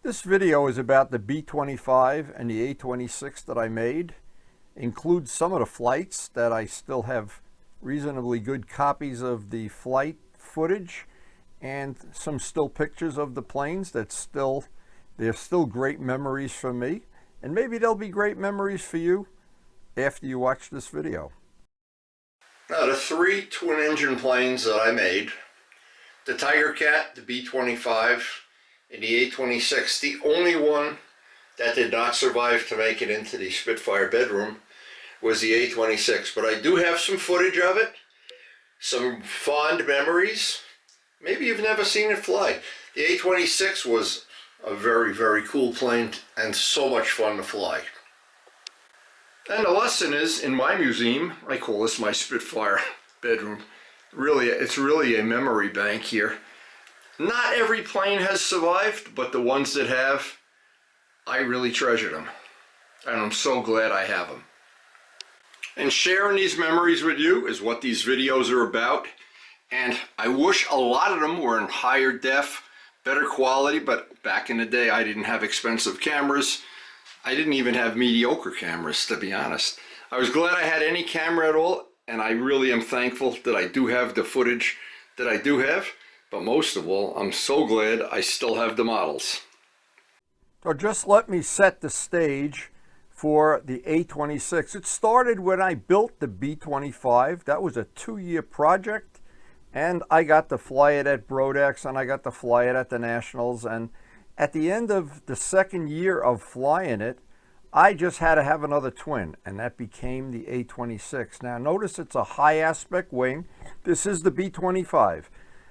This video is about the B25 and the A26 that I made. Includes some of the flights that I still have reasonably good copies of the flight footage and some still pictures of the planes they're still great memories for me, and maybe they'll be great memories for you after you watch this video. Now, the three twin-engine planes that I made, the TIGERCAT, the B25, and the A26, the only one that did not survive to make it into the Spitfire bedroom was the A26. But I do have some footage of it, some fond memories. Maybe you've never seen it fly. The A26 was a very, very cool plane and so much fun to fly. And the lesson is, in my museum, I call this my Spitfire bedroom. Really, it's really a memory bank here. Not every plane has survived, but the ones that have, I really treasure them. And I'm so glad I have them. And sharing these memories with you is what these videos are about. And I wish a lot of them were in higher def, better quality, but back in the day I didn't have expensive cameras. I didn't even have mediocre cameras, to be honest. I was glad I had any camera at all, and I really am thankful that I do have the footage that I do have. But most of all, I'm so glad I still have the models. So just let me set the stage for the A26. It started when I built the B25. That was a 2-year project, and I got to fly it at Brodex, and I got to fly it at the Nationals. And at the end of the 2nd year of flying it, I just had to have another twin, and that became the A26. Now notice it's a high aspect wing. This is the B25.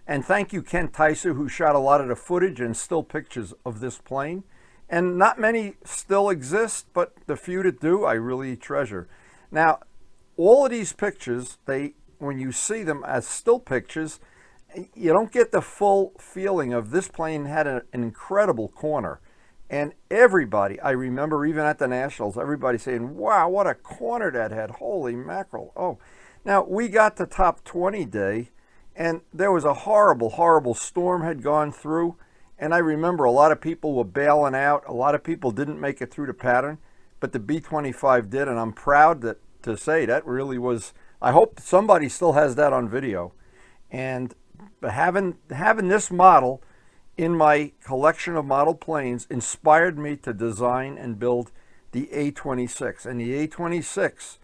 And thank you, Ken Tyser, who shot a lot of the footage and still pictures of this plane. And not many still exist, but the few that do, I really treasure. Now, all of these pictures, when you see them as still pictures, you don't get the full feeling of this plane had an incredible corner. And everybody, I remember even at the Nationals, everybody saying, wow, what a corner that had. Holy mackerel. Oh, now we got to top 20 day, and there was a horrible, horrible storm had gone through. And I remember a lot of people were bailing out. A lot of people didn't make it through the pattern, but the B25 did. And I'm proud to say that really was, I hope somebody still has that on video. And having this model in my collection of model planes inspired me to design and build the A26. And the A26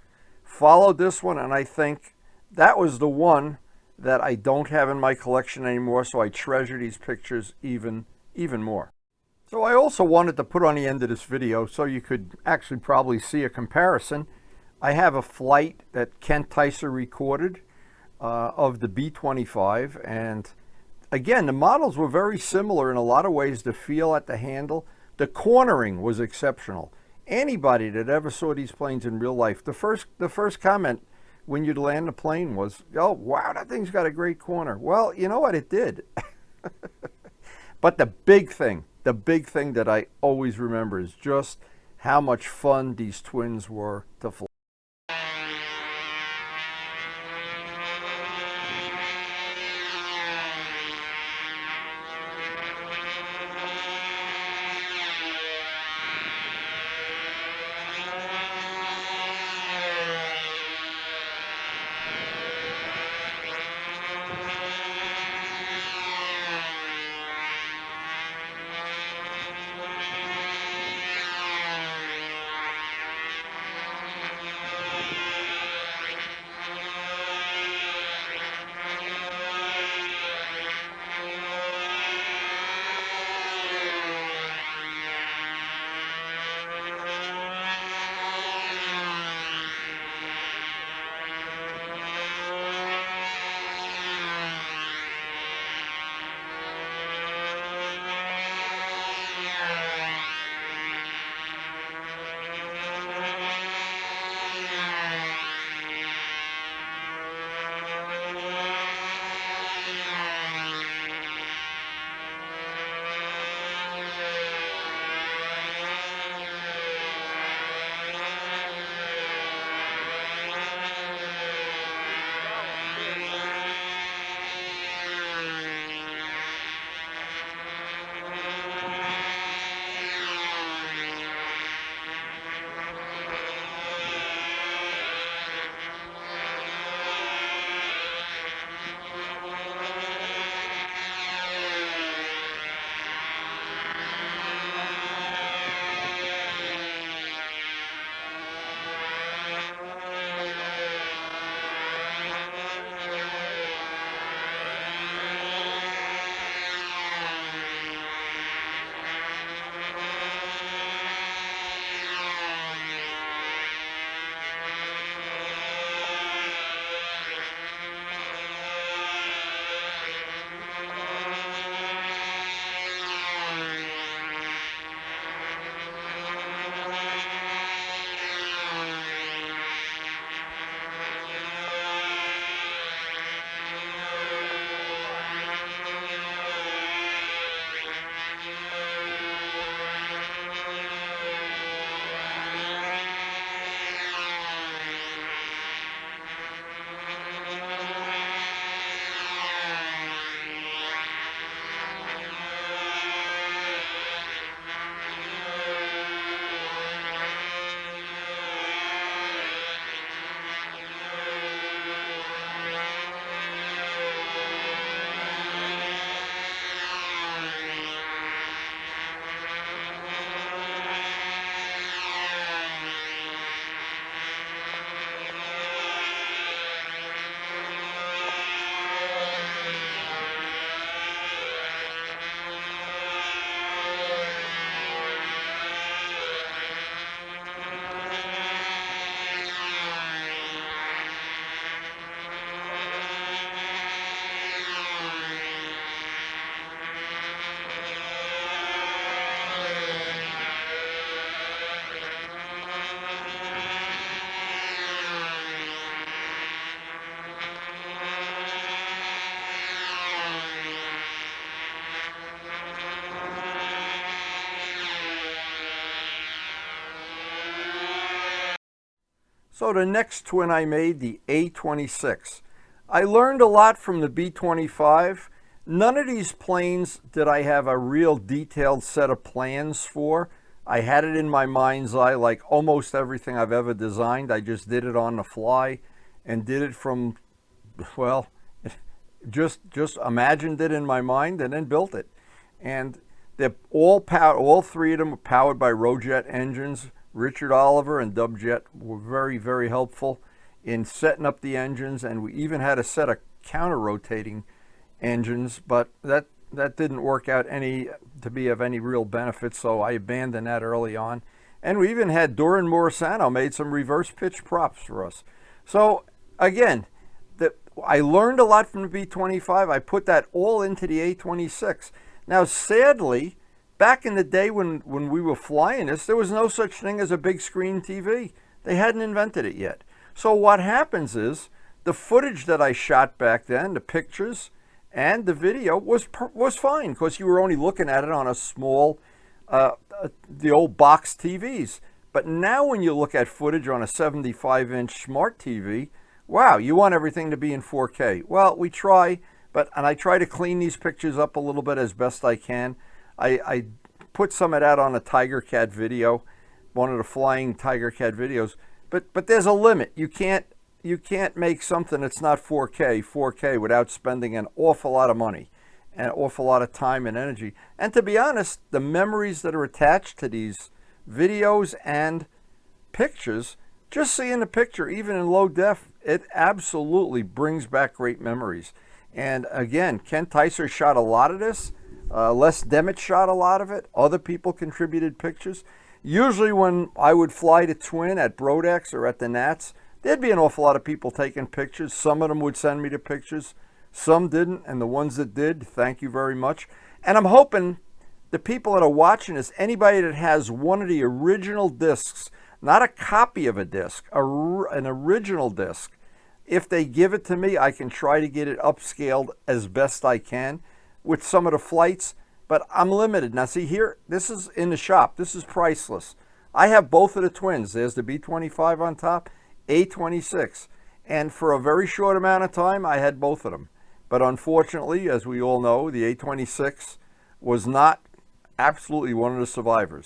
followed this one, and I think that was the one that I don't have in my collection anymore, so I treasure these pictures even more. So I also wanted to put on the end of this video so you could actually probably see a comparison. I have a flight that Ken Tyser recorded of the B25, and again, the models were very similar in a lot of ways. The feel at the handle, the cornering was exceptional. Anybody that ever saw these planes in real life, the first comment when you'd land the plane was, oh, wow, that thing's got a great corner. Well, you know what? It did. But the big thing that I always remember is just how much fun these twins were to fly. So the next twin I made, the A26. I learned a lot from the B25. None of these planes did I have a real detailed set of plans for. I had it in my mind's eye like almost everything I've ever designed. I just did it on the fly and did it from, well, just imagined it in my mind and then built it. And they're all three of them are powered by Rojet engines. Richard Oliver and Dubjet were very, very helpful in setting up the engines, and we even had a set of counter-rotating engines, but that didn't work out to be of any real benefit, so I abandoned that early on. And we even had Doran Morisano made some reverse pitch props for us. So again, I learned a lot from the B25. I put that all into the A26. Now, sadly, back in the day when we were flying this, there was no such thing as a big screen TV. They hadn't invented it yet. So what happens is the footage that I shot back then, the pictures and the video was fine because you were only looking at it on a small, the old box TVs. But now when you look at footage on a 75-inch smart TV, wow, you want everything to be in 4K. Well, we try, and I try to clean these pictures up a little bit as best I can. I put some of that on a TIGERCAT video, one of the flying TIGERCAT videos, but there's a limit. You can't make something that's not 4K without spending an awful lot of money and an awful lot of time and energy. And to be honest, the memories that are attached to these videos and pictures, just seeing the picture, even in low def, it absolutely brings back great memories. And again, Ken Ticer shot a lot of this. Les Demet shot a lot of it. Other people contributed pictures. Usually when I would fly to Twin at Brodex or at the Nats, there'd be an awful lot of people taking pictures. Some of them would send me the pictures. Some didn't, and the ones that did, thank you very much. And I'm hoping the people that are watching this, anybody that has one of the original discs, not a copy of a disc, an original disc, if they give it to me, I can try to get it upscaled as best I can with some of the flights, but I'm limited. Now see here, this is in the shop. This is priceless. I have both of the twins. There's the B25 on top, A26. And for a very short amount of time, I had both of them. But unfortunately, as we all know, the A26 was not absolutely one of the survivors.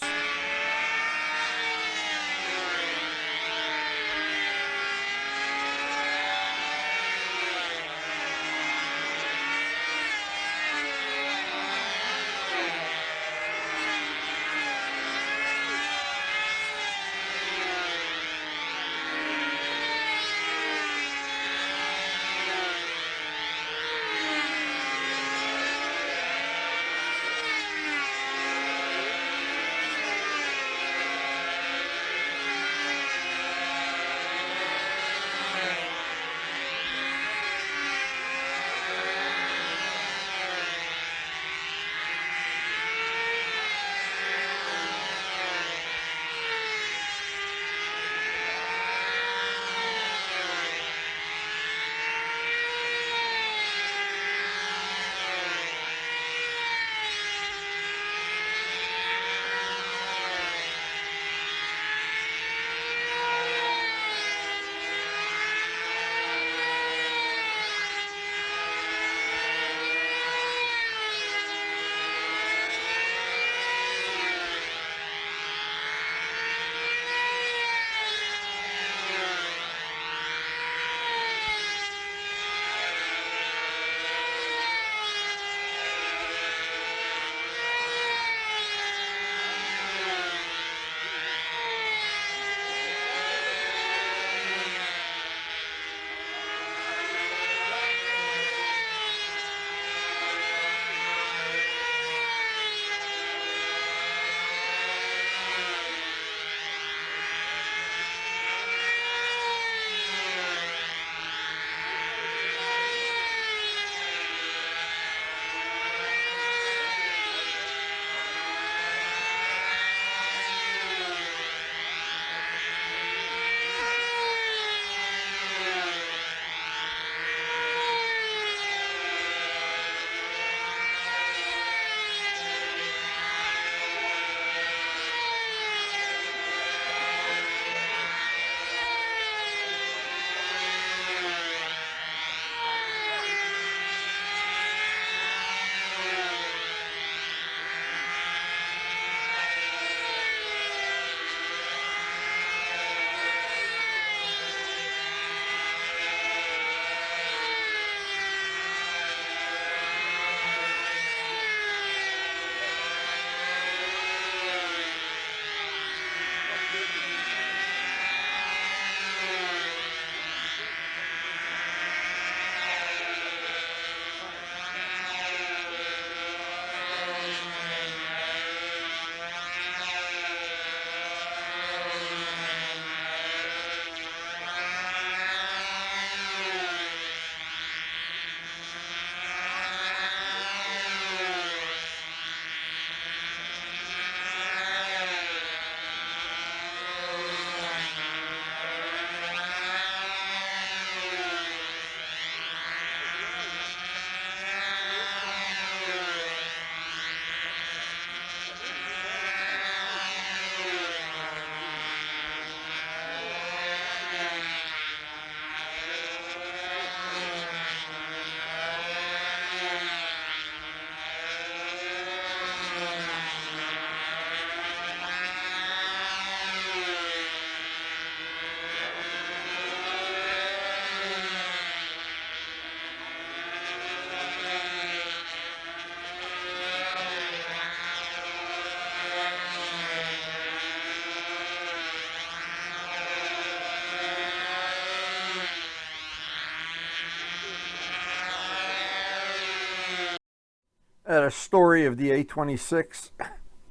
the story of the A26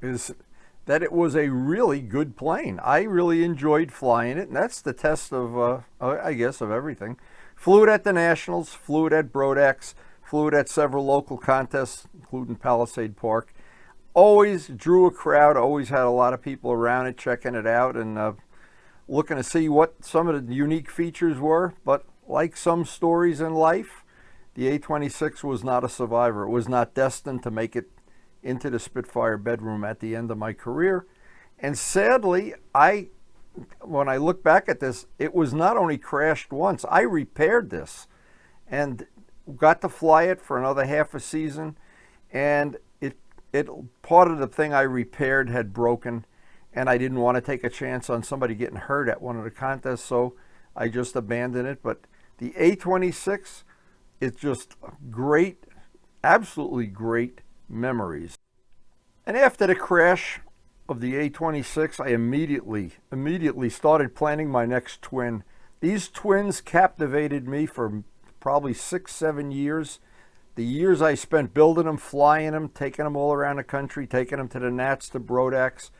is that it was a really good plane. I really enjoyed flying it, and that's the test of, I guess, of everything. Flew it at the Nationals, flew it at Brodex, flew it at several local contests, including Palisade Park. Always drew a crowd, always had a lot of people around it checking it out and looking to see what some of the unique features were. But like some stories in life, the A26 was not a survivor. It was not destined to make it into the Spitfire bedroom at the end of my career. And sadly, when I look back at this, it was not only crashed once, I repaired this and got to fly it for another half a season. And it part of the thing I repaired had broken, and I didn't want to take a chance on somebody getting hurt at one of the contests, so I just abandoned it. But the A26, it's just great, absolutely great memories. And after the crash of the A26, I immediately started planning my next twin. These twins captivated me for probably 6-7 years. The years I spent building them, flying them, taking them all around the country, taking them to the Nats, to Brodex.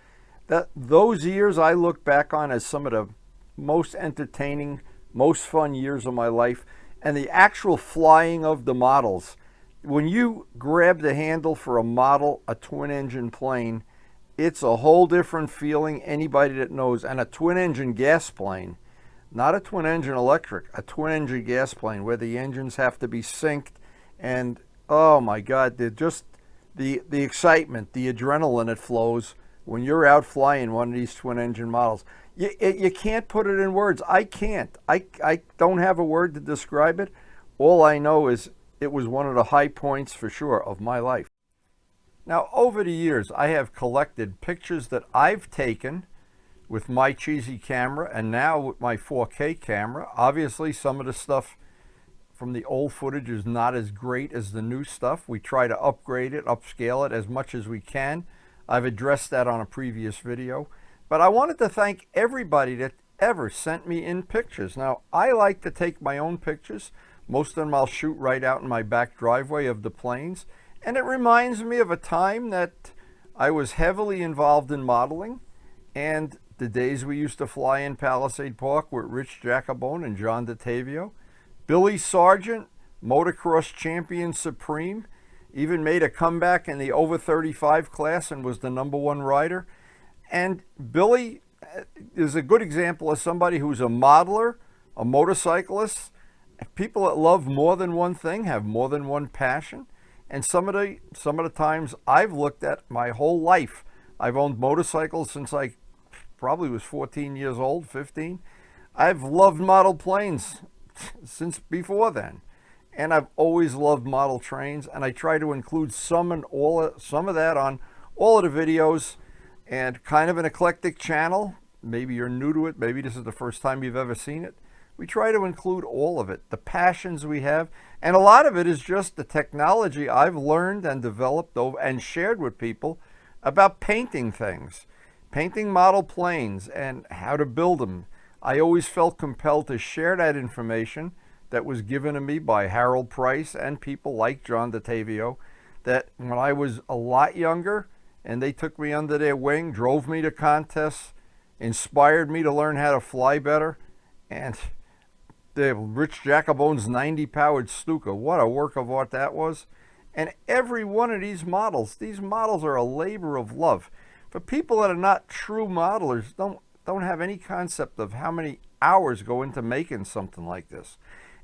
Those years I look back on as some of the most entertaining, most fun years of my life. And the actual flying of the models. When you grab the handle for a model, a twin-engine plane, it's a whole different feeling. Anybody that knows. And a twin-engine gas plane, not a twin-engine electric, a twin-engine gas plane where the engines have to be synced. And oh my God, just the excitement, the adrenaline that flows when you're out flying one of these twin-engine models. You can't put it in words. I can't. I don't have a word to describe it. All I know is it was one of the high points for sure of my life. Now, over the years, I have collected pictures that I've taken with my cheesy camera and now with my 4K camera. Obviously, some of the stuff from the old footage is not as great as the new stuff. We try to upgrade it, upscale it as much as we can. I've addressed that on a previous video. But I wanted to thank everybody that ever sent me in pictures. Now, I like to take my own pictures. Most of them I'll shoot right out in my back driveway of the planes. And it reminds me of a time that I was heavily involved in modeling. And the days we used to fly in Palisade Park with Rich Jacobone and John DeTavio. Billy Sargent, motocross champion supreme, even made a comeback in the over 35 class and was the #1 rider. And Billy is a good example of somebody who's a modeler, a motorcyclist. People that love more than one thing, have more than one passion. And some of the times I've looked at my whole life, I've owned motorcycles since I probably was 14 years old, 15. I've loved model planes since before then, and I've always loved model trains, and I try to include some of that on all of the videos. And kind of an eclectic channel. Maybe you're new to it, maybe this is the first time you've ever seen it. We try to include all of it, the passions we have, and a lot of it is just the technology I've learned and developed and shared with people about painting things, painting model planes and how to build them. I always felt compelled to share that information that was given to me by Harold Price and people like John DeTavio, that when I was a lot younger and they took me under their wing, drove me to contests, inspired me to learn how to fly better. And the Rich Jacobone's 90 powered Stuka, what a work of art that was. And every one of these models are a labor of love. For people that are not true modelers, don't have any concept of how many hours go into making something like this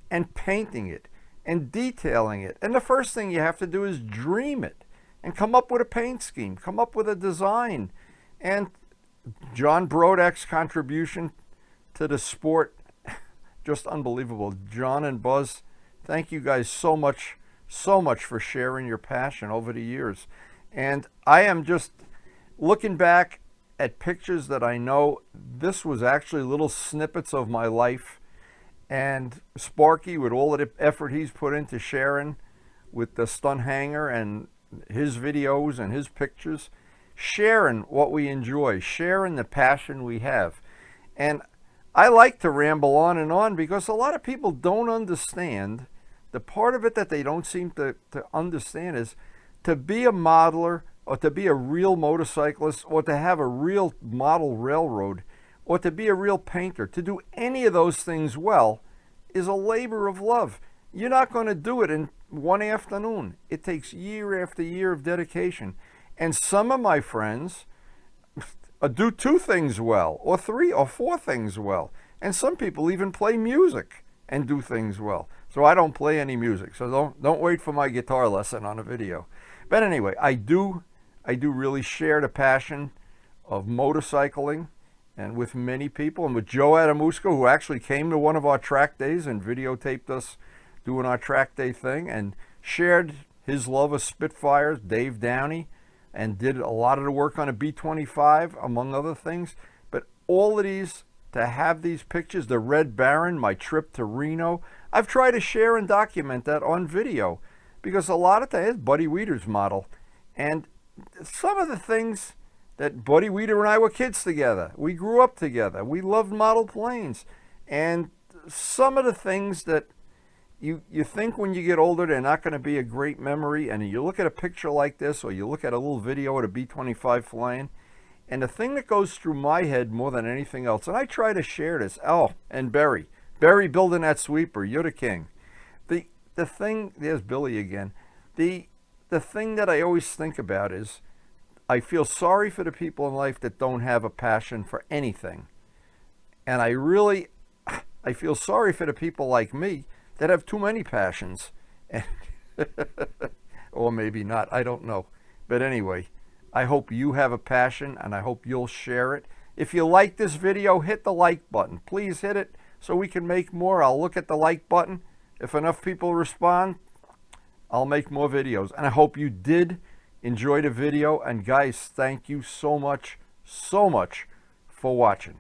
and painting it and detailing it. And the first thing you have to do is dream it and come up with a paint scheme, come up with a design. And John Brodek's contribution to the sport, just unbelievable. John and Buzz, thank you guys so much for sharing your passion over the years. And I am just looking back at pictures that I know this was actually little snippets of my life. And Sparky, with all of the effort he's put into sharing with the stunt hanger and his videos and his pictures, sharing what we enjoy, sharing the passion we have. And I like to ramble on and on because a lot of people don't understand. The part of it that they don't seem to understand is to be a modeler, or to be a real motorcyclist, or to have a real model railroad, or to be a real painter, to do any of those things well is a labor of love. You're not going to do it in one afternoon. It takes year after year of dedication. And some of my friends do 2 things well, or 3 or 4 things well. And some people even play music and do things well. So I don't play any music, so don't wait for my guitar lesson on a video. But anyway, I do really share the passion of motorcycling, and with many people, and with Joe Adamusco, who actually came to one of our track days and videotaped us doing our track day thing, and shared his love of Spitfires, Dave Downey, and did a lot of the work on a B25, among other things. But all of these, to have these pictures, the Red Baron, my trip to Reno, I've tried to share and document that on video, because a lot of times, Buddy Weeder's model, and some of the things that Buddy Weeder and I were kids together. We grew up together. We loved model planes. And some of the things that you think when you get older they're not going to be a great memory, and you look at a picture like this, or you look at a little video of a B25 flying, and the thing that goes through my head more than anything else, and I try to share this, and Barry building that sweeper, you're the king. The thing, there's Billy again, the thing that I always think about is, I feel sorry for the people in life that don't have a passion for anything. And I feel sorry for the people like me that have too many passions. Or maybe not, I don't know. But anyway, I hope you have a passion, and I hope you'll share it. If you like this video, hit the like button. Please hit it so we can make more. I'll look at the like button. If enough people respond, I'll make more videos. And I hope you did enjoy the video. And guys, thank you so much for watching.